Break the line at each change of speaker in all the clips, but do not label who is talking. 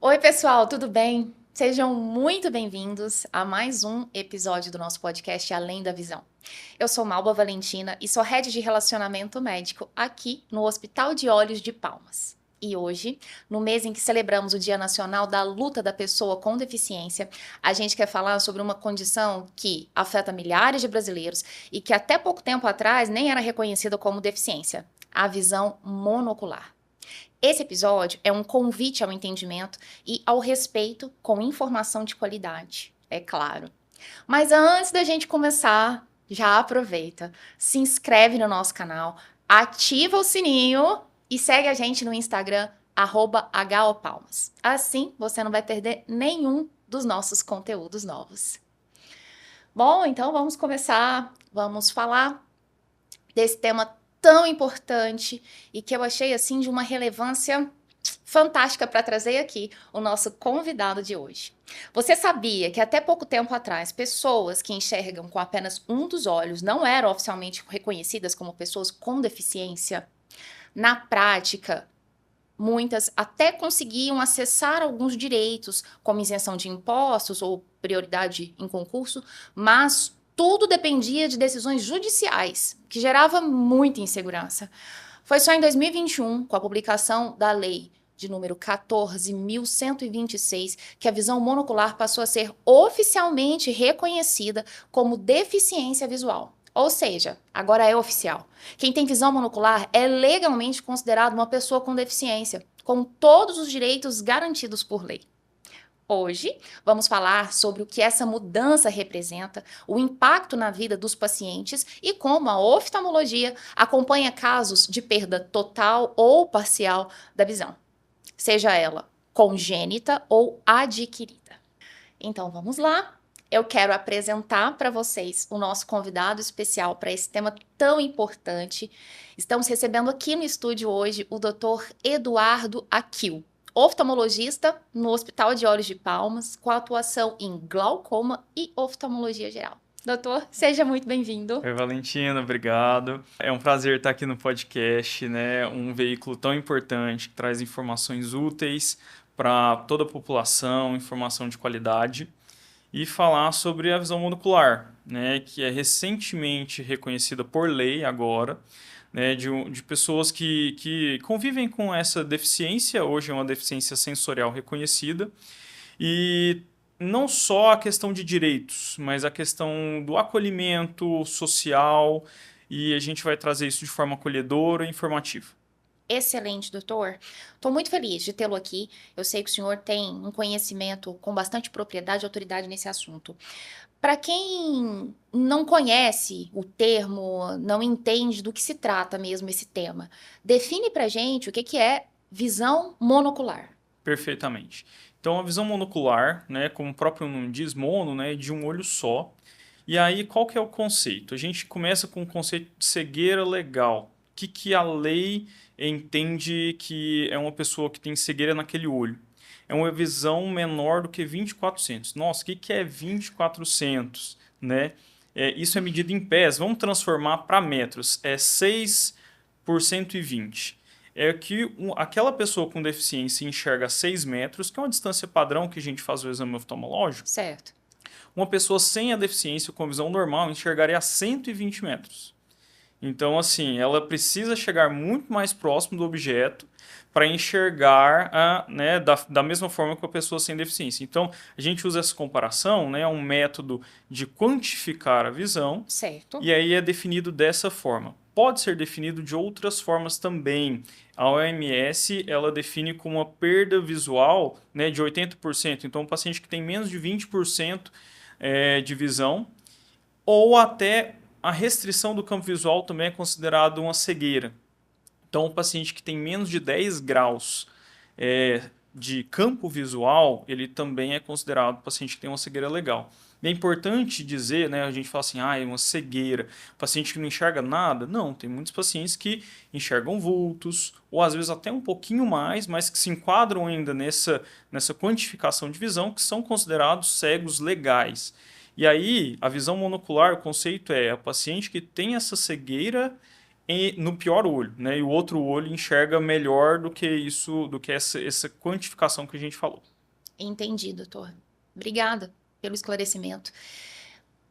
Oi, pessoal, tudo bem? Sejam muito bem-vindos a mais um episódio do nosso podcast Além da Visão. Eu sou Malba Valentina e sou head de relacionamento médico aqui no Hospital de Olhos de Palmas. E hoje, no mês em que celebramos o Dia Nacional da Luta da Pessoa com Deficiência, a gente quer falar sobre uma condição que afeta milhares de brasileiros e que até pouco tempo atrás nem era reconhecida como deficiência: a visão monocular. Esse episódio é um convite ao entendimento e ao respeito com informação de qualidade, é claro. Mas antes da gente começar, já aproveita, se inscreve no nosso canal, ativa o sininho e segue a gente no Instagram, @HOPalmas. Assim você não vai perder nenhum dos nossos conteúdos novos. Bom, então vamos começar, vamos falar desse tema tão importante e que eu achei assim de uma relevância fantástica para trazer aqui o nosso convidado de hoje. Você sabia que até pouco tempo atrás, pessoas que enxergam com apenas um dos olhos não eram oficialmente reconhecidas como pessoas com deficiência? Na prática, muitas até conseguiam acessar alguns direitos, como isenção de impostos ou prioridade em concurso, mas tudo dependia de decisões judiciais, que gerava muita insegurança. Foi só em 2021, com a publicação da lei de número 14.126, que a visão monocular passou a ser oficialmente reconhecida como deficiência visual. Ou seja, agora é oficial. Quem tem visão monocular é legalmente considerado uma pessoa com deficiência, com todos os direitos garantidos por lei. Hoje, vamos falar sobre o que essa mudança representa, o impacto na vida dos pacientes e como a oftalmologia acompanha casos de perda total ou parcial da visão, seja ela congênita ou adquirida. Então vamos lá. Eu quero apresentar para vocês o nosso convidado especial para esse tema tão importante. Estamos recebendo aqui no estúdio hoje o Dr. Eduardo Aquil, oftalmologista no Hospital de Olhos de Palmas, com atuação em glaucoma e oftalmologia geral. Doutor, seja muito bem-vindo.
Oi, Valentina, obrigado. É um prazer estar aqui no podcast, né? Um veículo tão importante que traz informações úteis para toda a população, informação de qualidade, e falar sobre a visão monocular, né? Que é recentemente reconhecida por lei agora, né? De pessoas que convivem com essa deficiência. Hoje é uma deficiência sensorial reconhecida. E não só a questão de direitos, mas a questão do acolhimento social, e a gente vai trazer isso de forma acolhedora e informativa.
Excelente, doutor. Estou muito feliz de tê-lo aqui. Eu sei que o senhor tem um conhecimento com bastante propriedade e autoridade nesse assunto. Para quem não conhece o termo, não entende do que se trata mesmo esse tema, define para gente o que é visão monocular.
Perfeitamente. Então, a visão monocular, né, como o próprio nome diz, mono, né, de um olho só. E aí, qual que é o conceito? A gente começa com o conceito de cegueira legal. O que a lei entende que é uma pessoa que tem cegueira naquele olho? É uma visão menor do que 20/400. Nossa, o que é 20/400, né? Isso é medido em pés. Vamos transformar para metros. É 6/120. É que aquela pessoa com deficiência enxerga a 6 metros, que é uma distância padrão que a gente faz o exame oftalmológico.
Certo.
Uma pessoa sem a deficiência com visão normal enxergaria a 120 metros. Então, assim, ela precisa chegar muito mais próximo do objeto para enxergar né, da mesma forma que a pessoa sem deficiência. Então, a gente usa essa comparação, né, um método de quantificar a visão,
Certo.
e aí é definido dessa forma. Pode ser definido de outras formas também. A OMS ela define como uma perda visual, né, de 80%. Então, um paciente que tem menos de 20% de visão, ou até a restrição do campo visual também é considerado uma cegueira. Então, o paciente que tem menos de 10 graus de campo visual, ele também é considerado paciente que tem uma cegueira legal. E é importante dizer, né, a gente fala assim, é uma cegueira, paciente que não enxerga nada. Não, tem muitos pacientes que enxergam vultos, ou às vezes até um pouquinho mais, mas que se enquadram ainda nessa quantificação de visão, que são considerados cegos legais. E aí, a visão monocular, o conceito é a paciente que tem essa cegueira no pior olho, né? E o outro olho enxerga melhor do que isso, do que essa quantificação que a gente falou.
Entendi, doutor. Obrigada pelo esclarecimento.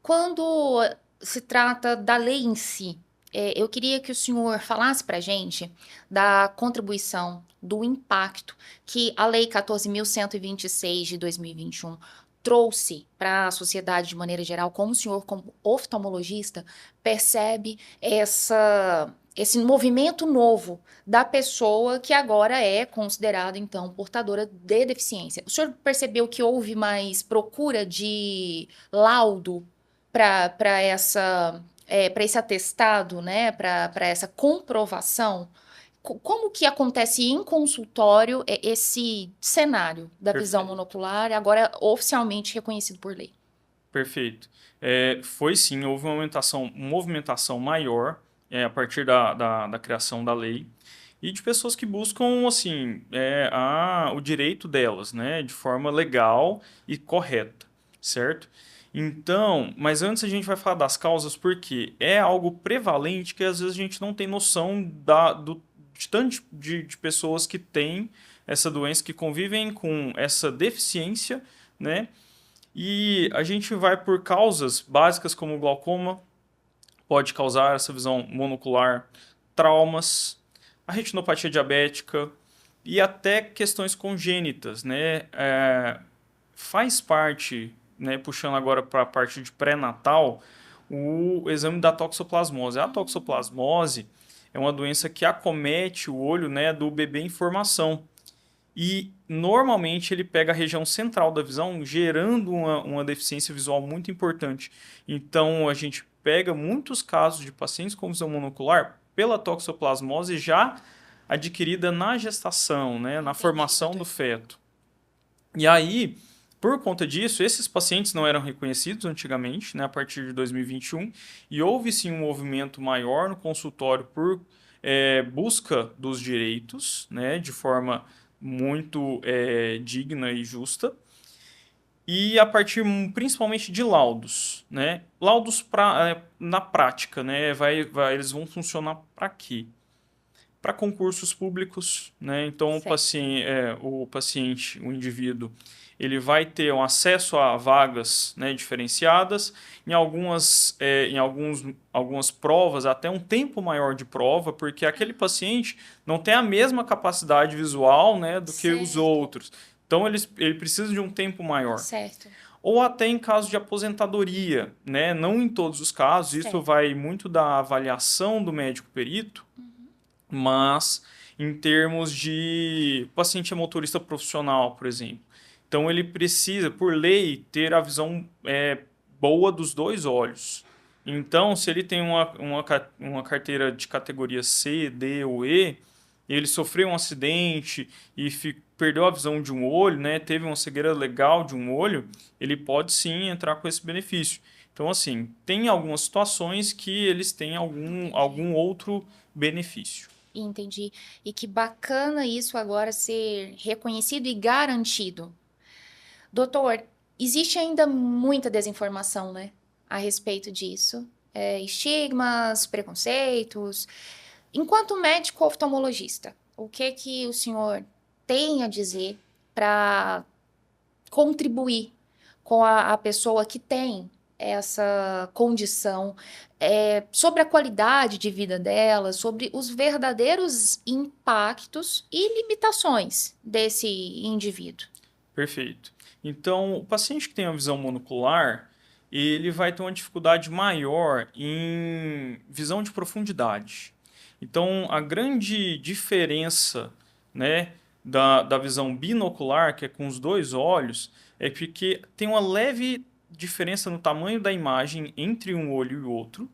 Quando se trata da lei em si, eu queria que o senhor falasse para a gente da contribuição, do impacto que a Lei 14.126 de 2021 trouxe para a sociedade de maneira geral, como o senhor, como oftalmologista, percebe esse movimento novo da pessoa que agora é considerada, então, portadora de deficiência. O senhor percebeu que houve mais procura de laudo para para esse atestado, né, para essa comprovação? Como que acontece em consultório esse cenário da visão
Perfeito.
monocular, agora oficialmente reconhecido por lei?
Perfeito. Foi sim, houve uma movimentação maior a partir da criação da lei e de pessoas que buscam assim o direito delas, né, de forma legal e correta, certo? Então, mas antes a gente vai falar das causas porque é algo prevalente que às vezes a gente não tem noção de tanto de pessoas que têm essa doença, que convivem com essa deficiência, né? E a gente vai por causas básicas como o glaucoma, pode causar essa visão monocular, traumas, a retinopatia diabética e até questões congênitas, né? Faz parte, né, puxando agora para a parte de pré-natal, o exame da toxoplasmose. A toxoplasmose é uma doença que acomete o olho, né, do bebê em formação. E normalmente ele pega a região central da visão, gerando uma deficiência visual muito importante. Então a gente pega muitos casos de pacientes com visão monocular pela toxoplasmose já adquirida na gestação, né, na formação do feto. E aí, por conta disso, esses pacientes não eram reconhecidos antigamente, né, a partir de 2021, e houve sim um movimento maior no consultório por busca dos direitos, né, de forma muito digna e justa, e a partir principalmente de laudos, né? Laudos na prática, né? Eles vão funcionar para quê? Para concursos públicos, né? Então o paciente, o indivíduo, ele vai ter um acesso a vagas, né, diferenciadas, algumas provas, até um tempo maior de prova, porque aquele paciente não tem a mesma capacidade visual, né, do que os outros. Então ele precisa de um tempo maior.
Certo.
Ou até em caso de aposentadoria, né? Não em todos os casos, isso vai muito da avaliação do médico perito, mas em termos de paciente é motorista profissional, por exemplo. Então ele precisa, por lei, ter a visão boa dos dois olhos. Então, se ele tem uma carteira de categoria C, D ou E, ele sofreu um acidente e perdeu a visão de um olho, né, teve uma cegueira legal de um olho, ele pode sim entrar com esse benefício. Então, assim, tem algumas situações que eles têm algum outro benefício.
Entendi. E que bacana isso agora ser reconhecido e garantido. Doutor, existe ainda muita desinformação, né, a respeito disso. Estigmas, preconceitos. Enquanto médico oftalmologista, o que o senhor tem a dizer para contribuir com a pessoa que tem essa condição, sobre a qualidade de vida dela, sobre os verdadeiros impactos e limitações desse indivíduo?
Perfeito. Então, o paciente que tem a visão monocular, ele vai ter uma dificuldade maior em visão de profundidade. Então, a grande diferença, né, da visão binocular, que é com os dois olhos, é porque tem uma leve diferença no tamanho da imagem entre um olho e o outro,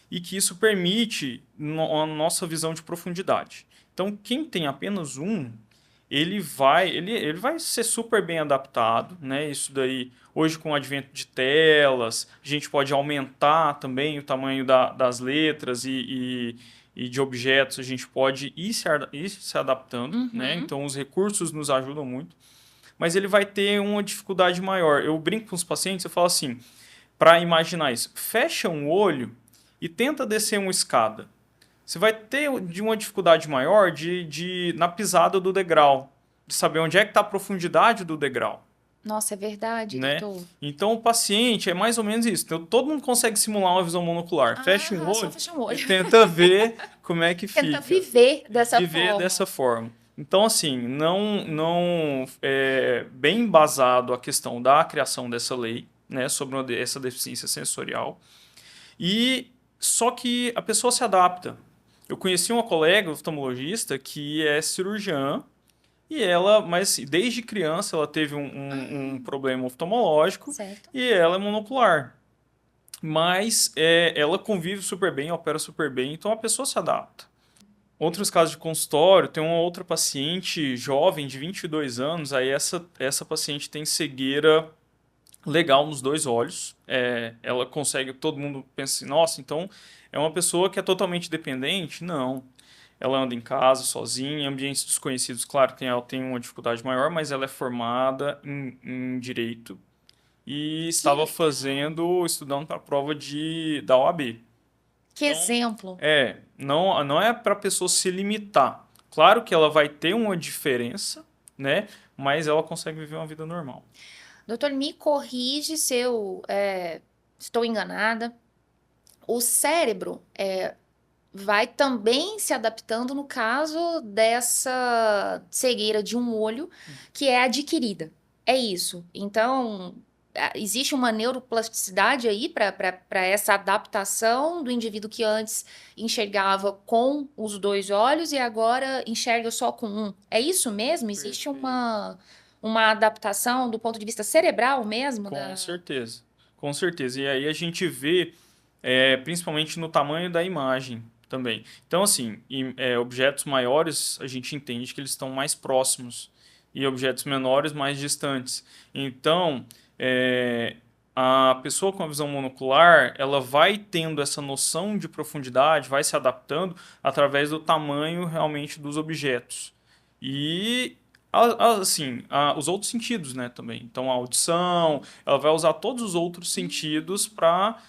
e que isso permite a nossa visão de profundidade. Então, quem tem apenas um, ele vai ser super bem adaptado, né? Isso daí, hoje com o advento de telas, a gente pode aumentar também o tamanho das letras e de objetos, a gente pode ir se adaptando, né? Então, os recursos nos ajudam muito, mas ele vai ter uma dificuldade maior. Eu brinco com os pacientes, eu falo assim, para imaginar isso, fecha um olho e tenta descer uma escada. você vai ter de uma dificuldade maior na pisada do degrau, de saber onde é que está a profundidade do degrau.
Nossa, é verdade,
Né?
doutor.
Então, o paciente é mais ou menos isso. Então, todo mundo consegue simular uma visão monocular. Fecha um
Só
olho
fechar um
e
olho.
tenta ver como é que
Tenta
fica.
viver dessa
Viver
forma.
dessa forma. Então, assim, não é bem embasado a questão da criação dessa lei, né, sobre essa deficiência sensorial. E só que a pessoa se adapta. Eu conheci uma colega oftalmologista que é cirurgiã e ela, mas desde criança ela teve um problema oftalmológico
Certo.
e ela é monocular. Mas ela convive super bem, opera super bem, então a pessoa se adapta. Outros casos de consultório, tem uma outra paciente jovem de 22 anos, aí essa paciente tem cegueira legal nos dois olhos. Ela consegue, todo mundo pensa assim, nossa, então é uma pessoa que é totalmente dependente? Não. Ela anda em casa, sozinha, em ambientes desconhecidos, claro que ela tem uma dificuldade maior, mas ela é formada em Direito e estava estudando para a prova da OAB.
Que exemplo.
Não é para a pessoa se limitar. Claro que ela vai ter uma diferença, né? Mas ela consegue viver uma vida normal.
Doutor, me corrige se eu estou enganada. O cérebro vai também se adaptando no caso dessa cegueira de um olho que é adquirida. É isso. Então, existe uma neuroplasticidade aí para essa adaptação do indivíduo que antes enxergava com os dois olhos e agora enxerga só com um. É isso mesmo? Existe
Perfeito.
uma adaptação do ponto de vista cerebral mesmo?
Com certeza. Com certeza. E aí a gente vê, principalmente no tamanho da imagem também. Então, assim, objetos maiores, a gente entende que eles estão mais próximos e objetos menores mais distantes. Então, a pessoa com a visão monocular, ela vai tendo essa noção de profundidade, vai se adaptando através do tamanho realmente dos objetos. E assim, os outros sentidos, né, também. Então, a audição, ela vai usar todos os outros sentidos para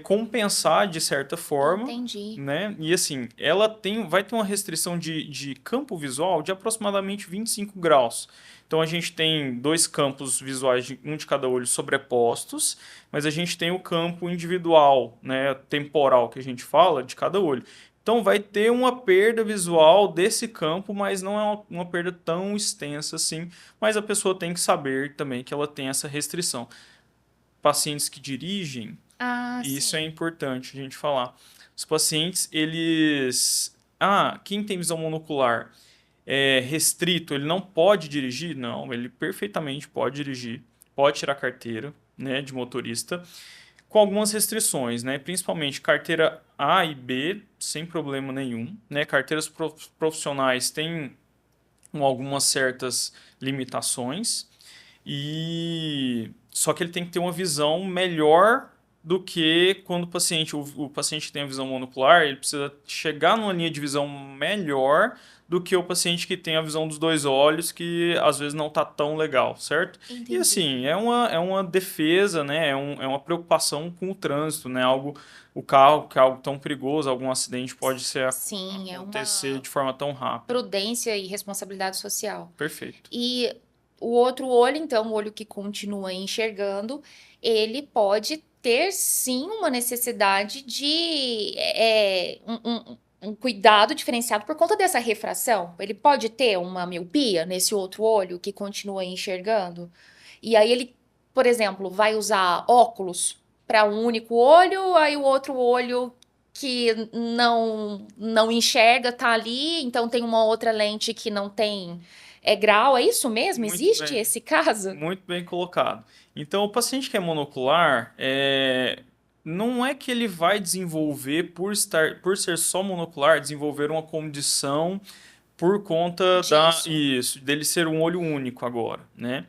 compensar de certa forma.
Entendi.
Né? E assim, ela vai ter uma restrição de campo visual de aproximadamente 25 graus. Então a gente tem dois campos visuais, um de cada olho sobrepostos, mas a gente tem o campo individual, né, temporal que a gente fala, de cada olho. Então vai ter uma perda visual desse campo, mas não é uma perda tão extensa assim. Mas a pessoa tem que saber também que ela tem essa restrição. Pacientes que dirigem, isso é
Sim.
importante a gente falar. Os pacientes, eles... quem tem visão monocular é restrito, ele não pode dirigir? Não, ele perfeitamente pode dirigir. Pode tirar carteira, né, de motorista com algumas restrições, né? Principalmente carteira A e B, sem problema nenhum, né? Carteiras profissionais têm algumas certas limitações e só que ele tem que ter uma visão melhor do que quando o paciente tem a visão monocular, ele precisa chegar numa linha de visão melhor do que o paciente que tem a visão dos dois olhos, que às vezes não está tão legal, certo?
Entendi.
E assim, é uma defesa, né? É uma preocupação com o trânsito, né? O carro, que é algo tão perigoso, algum acidente pode acontecer de forma tão rápida.
Prudência e responsabilidade social.
Perfeito.
E o outro olho, então, o olho que continua enxergando, ele pode ter sim uma necessidade de um cuidado diferenciado por conta dessa refração. Ele pode ter uma miopia nesse outro olho que continua enxergando. E aí ele, por exemplo, vai usar óculos para um único olho, aí o outro olho que não enxerga tá ali, então tem uma outra lente que não tem grau. É isso mesmo?
Muito
Existe
bem.
esse caso?
Muito bem colocado. Então, o paciente que é monocular, não é que ele vai desenvolver, por ser só monocular, desenvolver uma condição por conta dele ser um olho único agora, né?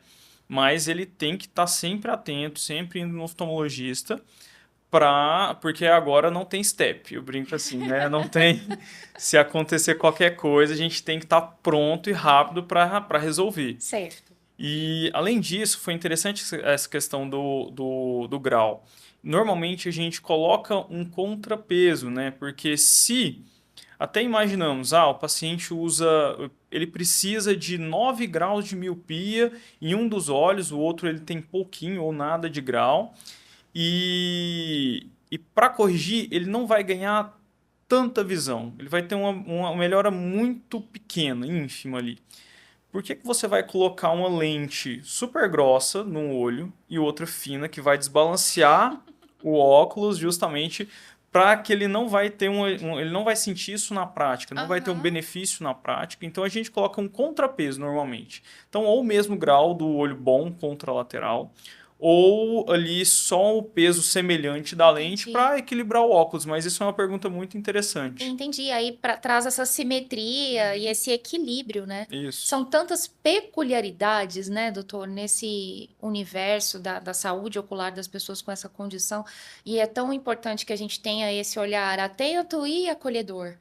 Mas ele tem que estar sempre atento, sempre indo no oftalmologista, porque agora não tem step. Eu brinco assim, né? Não tem. Se acontecer qualquer coisa, a gente tem que estar pronto e rápido para resolver.
Certo.
E, além disso, foi interessante essa questão do grau. Normalmente, a gente coloca um contrapeso, né? Porque se Até imaginamos, o paciente ele precisa de 9 graus de miopia em um dos olhos, o outro ele tem pouquinho ou nada de grau. E para corrigir, ele não vai ganhar tanta visão. Ele vai ter uma melhora muito pequena, ínfima ali. Por que você vai colocar uma lente super grossa no olho e outra fina que vai desbalancear o óculos justamente para que ele não vai ter ele não vai sentir isso na prática, não vai ter um
Aham.
benefício na prática. Então a gente coloca um contrapeso normalmente. Então ou o mesmo grau do olho bom contralateral ou ali só o peso semelhante da lente
Entendi.
para equilibrar o óculos, mas isso é uma pergunta muito interessante.
Entendi. Aí traz essa simetria e esse equilíbrio, né?
Isso.
São tantas peculiaridades, né, doutor, nesse universo da saúde ocular das pessoas com essa condição. E é tão importante que a gente tenha esse olhar atento e acolhedor.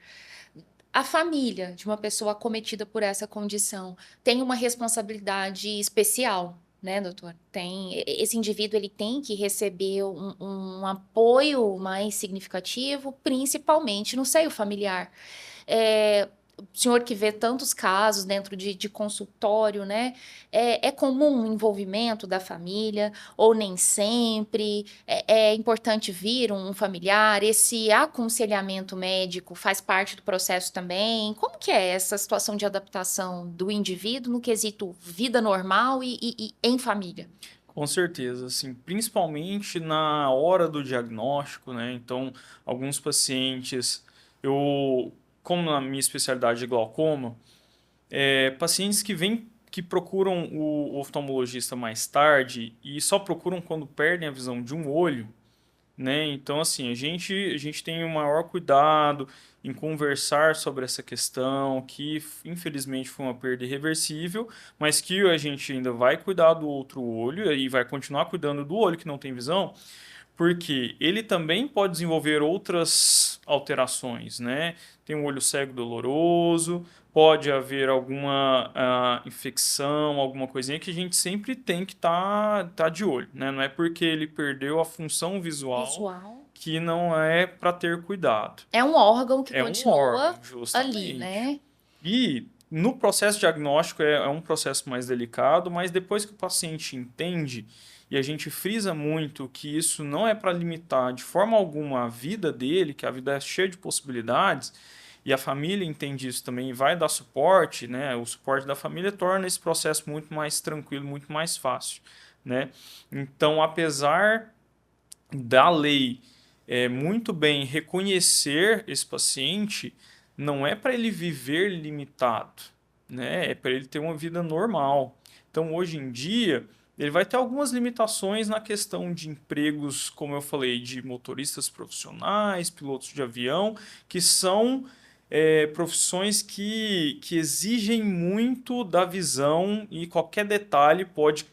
A família de uma pessoa acometida por essa condição tem uma responsabilidade especial, né, doutor? Esse indivíduo ele tem que receber um apoio mais significativo, principalmente no seio familiar. O senhor que vê tantos casos dentro de consultório, né? É comum o envolvimento da família, ou nem sempre? É importante vir um familiar? Esse aconselhamento médico faz parte do processo também? Como que é essa situação de adaptação do indivíduo no quesito vida normal e em família?
Com certeza, assim, principalmente na hora do diagnóstico, né? Então, alguns pacientes, como na minha especialidade de glaucoma, pacientes que procuram o oftalmologista mais tarde e só procuram quando perdem a visão de um olho, né? Então, assim, a gente tem o maior cuidado em conversar sobre essa questão, que infelizmente foi uma perda irreversível, mas que a gente ainda vai cuidar do outro olho e vai continuar cuidando do olho que não tem visão, porque ele também pode desenvolver outras alterações, né? Tem um olho cego doloroso, pode haver alguma infecção, alguma coisinha que a gente sempre tem que tá de olho, né? Não é porque ele perdeu a função visual
Visual.
que não é para ter cuidado.
É um órgão que
É um órgão,
continua ali,
justamente.
né?
E no processo diagnóstico é um processo mais delicado, mas depois que o paciente entende, e a gente frisa muito que isso não é para limitar de forma alguma a vida dele, que a vida é cheia de possibilidades, e a família entende isso também e vai dar suporte, né? O suporte da família torna esse processo muito mais tranquilo, muito mais fácil, né? Então, apesar da lei muito bem reconhecer esse paciente, não é para ele viver limitado, né? É para ele ter uma vida normal. Então, hoje em dia, ele vai ter algumas limitações na questão de empregos, como eu falei, de motoristas profissionais, pilotos de avião, que são profissões que exigem muito da visão e qualquer detalhe pode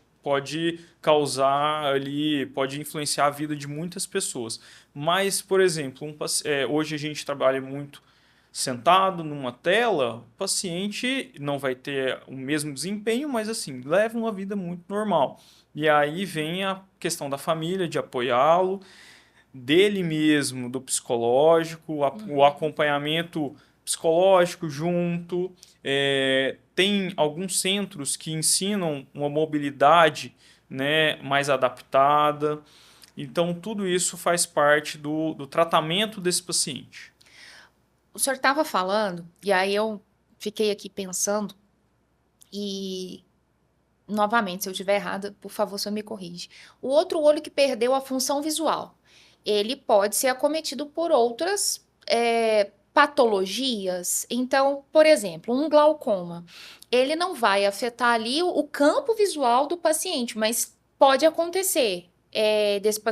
causar ali, pode influenciar a vida de muitas pessoas. Mas, por exemplo, hoje a gente trabalha muito sentado numa tela, o paciente não vai ter o mesmo desempenho, mas assim, leva uma vida muito normal. E aí vem a questão da família, de apoiá-lo, dele mesmo, do psicológico, o
Uhum.
acompanhamento psicológico junto. Tem alguns centros que ensinam uma mobilidade, né, mais adaptada. Então, tudo isso faz parte do tratamento desse paciente.
O senhor estava falando, e aí eu fiquei aqui pensando, e novamente, se eu estiver errada, por favor, o senhor me corrige. O outro olho que perdeu a função visual, ele pode ser acometido por outras patologias. Então, por exemplo, um glaucoma, ele não vai afetar ali o campo visual do paciente, mas pode acontecer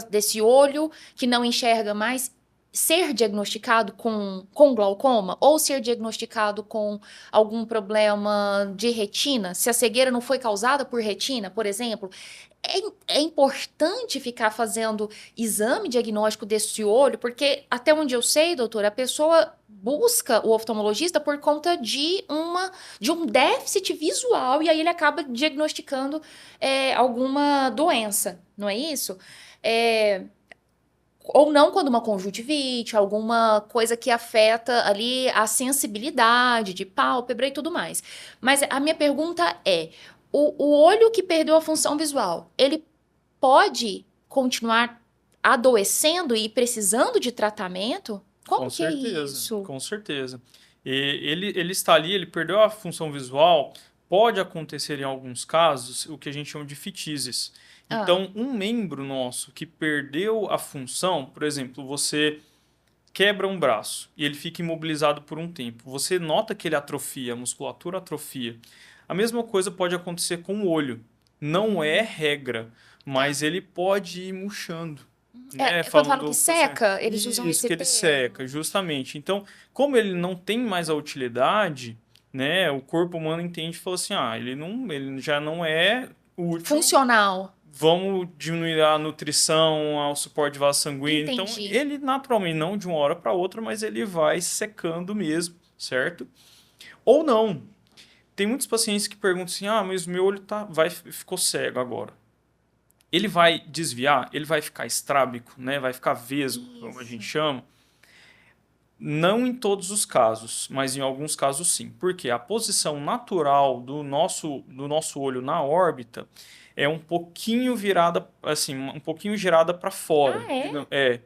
desse olho que não enxerga mais ser diagnosticado com glaucoma ou ser diagnosticado com algum problema de retina, se a cegueira não foi causada por retina, por exemplo, é importante ficar fazendo exame diagnóstico desse olho, porque até onde eu sei, doutora, a pessoa busca o oftalmologista por conta de um déficit visual e aí ele acaba diagnosticando alguma doença, não é isso? É, Ou não quando uma conjuntivite, alguma coisa que afeta ali a sensibilidade de pálpebra e tudo mais. Mas a minha pergunta é, o olho que perdeu a função visual, ele pode continuar adoecendo e precisando de tratamento? Como
Com
que é
certeza,
isso?
com certeza. E ele está ali, ele perdeu a função visual, pode acontecer em alguns casos o que a gente chama de fitises.
Ah,
Então, um membro nosso que perdeu a função, por exemplo, você quebra um braço e ele fica imobilizado por um tempo, você nota que ele atrofia, a musculatura atrofia. A mesma coisa pode acontecer com o olho. Não é regra,
tá.
mas ele pode ir murchando, né?
É, quando falam que
Falando assim,
seca, eles usam
isso
esse
que ele
termo.
seca, justamente. Então, como ele não tem mais a utilidade, né? O corpo humano entende e fala assim, ele já não é útil.
Funcional.
Vamos diminuir a nutrição, o suporte de vaso sanguíneo. Então,
Entendi.
ele naturalmente, não de uma hora para outra, mas ele vai secando mesmo, certo? Ou não. Tem muitos pacientes que perguntam assim: mas meu olho ficou cego agora. Ele vai desviar, ele vai ficar estrábico, né? Vai ficar vesgo, como a gente
Isso.
chama. Não em todos os casos, mas em alguns casos sim. Porque a posição natural do nosso olho na órbita é um pouquinho virada, assim, um pouquinho girada para fora.
Ah, é?
É.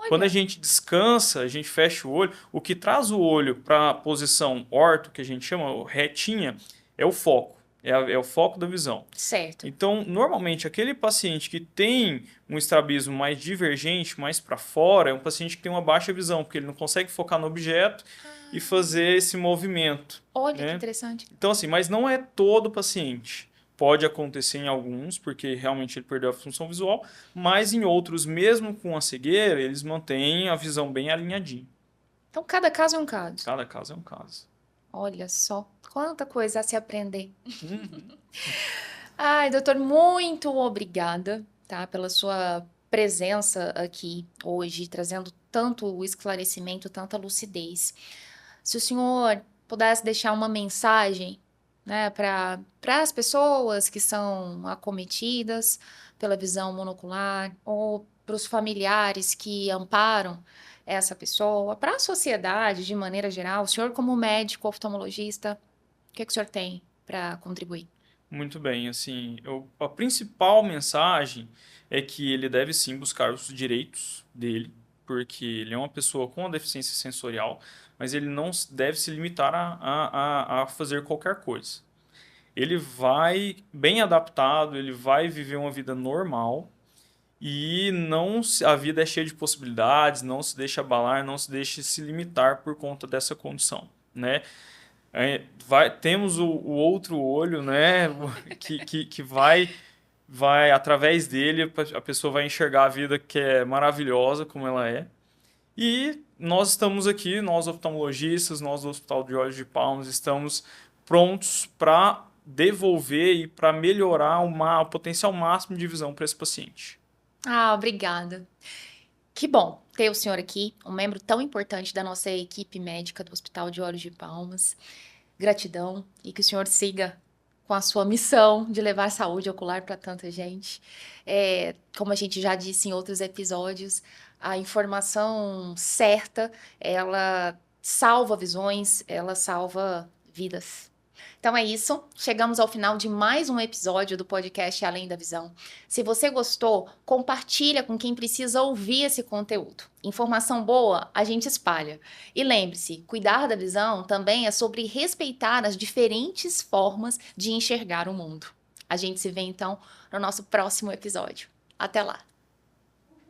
Quando a
Olha.
gente descansa, a gente fecha o olho, o que traz o olho para a posição orto, que a gente chama retinha, é o foco. É o foco da visão.
Certo.
Então, normalmente, aquele paciente que tem um estrabismo mais divergente, mais para fora, é um paciente que tem uma baixa visão, porque ele não consegue focar no objeto e fazer esse movimento,
Olha que
né?
interessante.
Então, assim, mas não é todo paciente. Pode acontecer em alguns, porque realmente ele perdeu a função visual, mas em outros, mesmo com a cegueira, eles mantêm a visão bem alinhadinha.
Então, cada caso é um caso.
Cada caso é um caso.
Olha só, quanta coisa a se aprender.
Uhum.
Ai, doutor, muito obrigada, tá, pela sua presença aqui hoje, trazendo tanto esclarecimento, tanta lucidez. Se o senhor pudesse deixar uma mensagem, né, para as pessoas que são acometidas pela visão monocular ou para os familiares que amparam essa pessoa, para a sociedade de maneira geral, o senhor como médico oftalmologista, o que é que o senhor tem para contribuir?
Muito bem, assim, a principal mensagem é que ele deve sim buscar os direitos dele, porque ele é uma pessoa com uma deficiência sensorial, mas ele não deve se limitar a fazer qualquer coisa. Ele vai bem adaptado, ele vai viver uma vida normal e a vida é cheia de possibilidades, não se deixe abalar, não se deixe se limitar por conta dessa condição, né? Temos o outro olho, né? Que vai através dele, a pessoa vai enxergar a vida que é maravilhosa como ela é. E nós estamos aqui, nós oftalmologistas, nós do Hospital de Olhos de Palmas, estamos prontos para devolver e para melhorar o potencial máximo de visão para esse paciente.
Ah, obrigada. Que bom ter o senhor aqui, um membro tão importante da nossa equipe médica do Hospital de Olhos de Palmas. Gratidão e que o senhor siga com a sua missão de levar saúde ocular para tanta gente. Como a gente já disse em outros episódios, a informação certa, ela salva visões, ela salva vidas. Então é isso, chegamos ao final de mais um episódio do podcast Além da Visão. Se você gostou, compartilha com quem precisa ouvir esse conteúdo. Informação boa, a gente espalha. E lembre-se, cuidar da visão também é sobre respeitar as diferentes formas de enxergar o mundo. A gente se vê então no nosso próximo episódio. Até lá!